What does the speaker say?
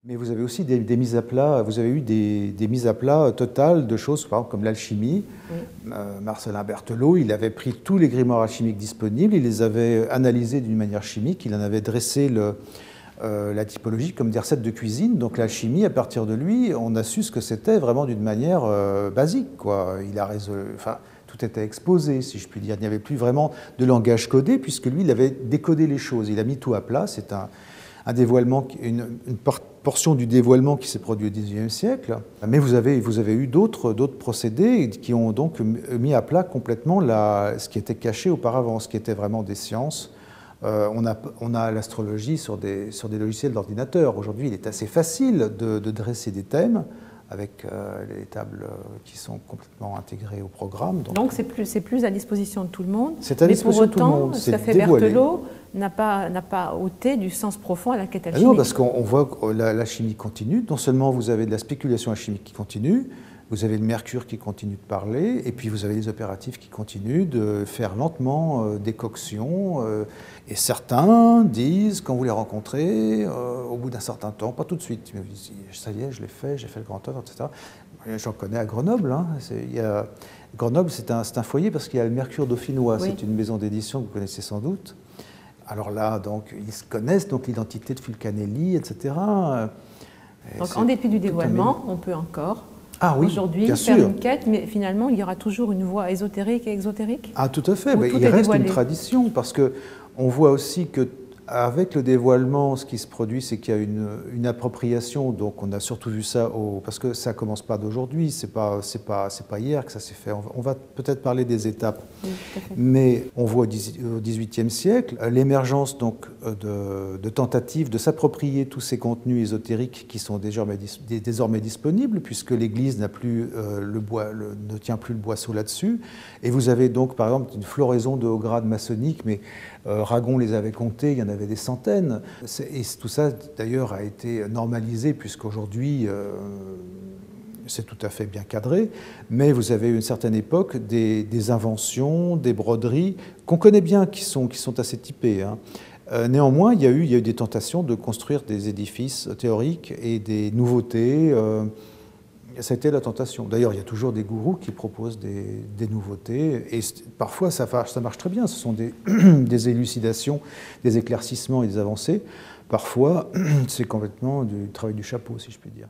Mais vous avez aussi des mises à plat, vous avez eu des mises à plat totales de choses, par exemple comme l'alchimie. Oui. Marcellin Berthelot, il avait pris tous les grimoires alchimiques disponibles, il les avait analysés d'une manière chimique, il en avait dressé la typologie comme des recettes de cuisine. Donc l'alchimie, à partir de lui, on a su ce que c'était vraiment d'une manière basique, quoi. Il a résolu, enfin, tout était exposé, si je puis dire. Il n'y avait plus vraiment de langage codé, puisque lui, il avait décodé les choses. Il a mis tout à plat. C'est un dévoilement, une portion du dévoilement qui s'est produit au XIXe siècle. Mais vous avez eu d'autres procédés qui ont donc mis à plat complètement ce qui était caché auparavant, ce qui était vraiment des sciences. On a l'astrologie sur des logiciels d'ordinateur. Aujourd'hui, il est assez facile de dresser des thèmes avec les tables qui sont complètement intégrées au programme. Donc c'est plus à disposition de tout le monde. C'est à disposition de tout le monde. Mais pour autant, ce qu'a fait Berthelot n'a pas ôté du sens profond à la quête alchimique. Non, parce qu'on voit que la chimie continue. Non seulement vous avez de la spéculation alchimique qui continue, vous avez le mercure qui continue de parler, et puis vous avez les opératifs qui continuent de faire lentement des coctions. Et certains disent, quand vous les rencontrez, au bout d'un certain temps, pas tout de suite, mais ça y est, je l'ai fait, j'ai fait le grand œuvre, etc. J'en connais à Grenoble. Hein. Grenoble, c'est un foyer parce qu'il y a le Mercure dauphinois. Oui. C'est une maison d'édition que vous connaissez sans doute. Alors là, donc, ils se connaissent, donc l'identité de Fulcanelli, etc. Donc, en dépit du dévoilement, on peut encore, oui, aujourd'hui, faire une quête, mais finalement, il y aura toujours une voie ésotérique et exotérique. Ah, tout à fait. Mais il reste une tradition, parce qu'on voit aussi que avec le dévoilement, ce qui se produit, c'est qu'il y a une appropriation. Donc, on a surtout vu ça parce que ça commence pas d'aujourd'hui. C'est pas hier que ça s'est fait. On va peut-être parler des étapes. Oui, mais on voit au XVIIIe siècle l'émergence donc de tentatives de s'approprier tous ces contenus ésotériques qui sont désormais disponibles, puisque l'Église n'a plus ne tient plus le boisseau là-dessus. Et vous avez donc, par exemple, une floraison de hauts grades maçonniques, mais Ragon les avait comptés, il y en avait des centaines. Et tout ça, d'ailleurs, a été normalisé, puisqu'aujourd'hui, c'est tout à fait bien cadré. Mais vous avez une certaine époque des inventions, des broderies, qu'on connaît bien, qui sont assez typées. Hein. Néanmoins, il y a eu des tentations de construire des édifices théoriques et des nouveautés. Ça a été la tentation. D'ailleurs, il y a toujours des gourous qui proposent des nouveautés, et parfois ça marche très bien. Ce sont des élucidations, des éclaircissements et des avancées. Parfois, c'est complètement du travail du chapeau, si je puis dire.